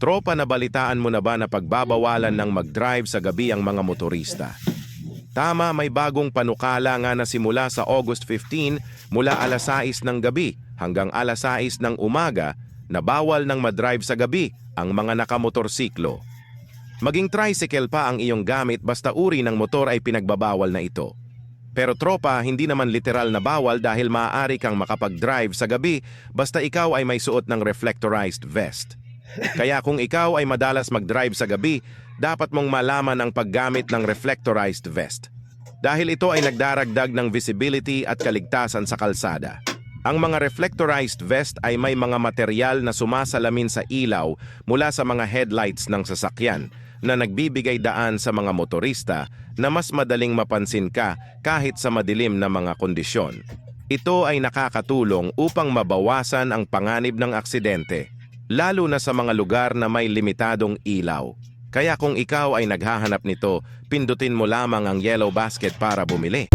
Tropa, nabalitaan mo na ba na pagbabawalan ng mag-drive sa gabi ang mga motorista? Tama, may bagong panukala nga na simula sa August 15 mula alas 6 ng gabi hanggang alas 6 ng umaga na bawal ng madrive sa gabi ang mga nakamotorsiklo. Maging tricycle pa ang iyong gamit basta uri ng motor ay pinagbabawal na ito. Pero tropa, hindi naman literal na bawal dahil maaari kang makapag-drive sa gabi basta ikaw ay may suot ng reflectorized vest. Kaya kung ikaw ay madalas mag-drive sa gabi, dapat mong malaman ang paggamit ng reflectorized vest. Dahil ito ay nagdaragdag ng visibility at kaligtasan sa kalsada. Ang mga reflectorized vest ay may mga material na sumasalamin sa ilaw mula sa mga headlights ng sasakyan na nagbibigay daan sa mga motorista na mas madaling mapansin ka kahit sa madilim na mga kondisyon. Ito ay nakakatulong upang mabawasan ang panganib ng aksidente, lalo na sa mga lugar na may limitadong ilaw. Kaya kung ikaw ay naghahanap nito, pindutin mo lamang ang yellow basket para bumili.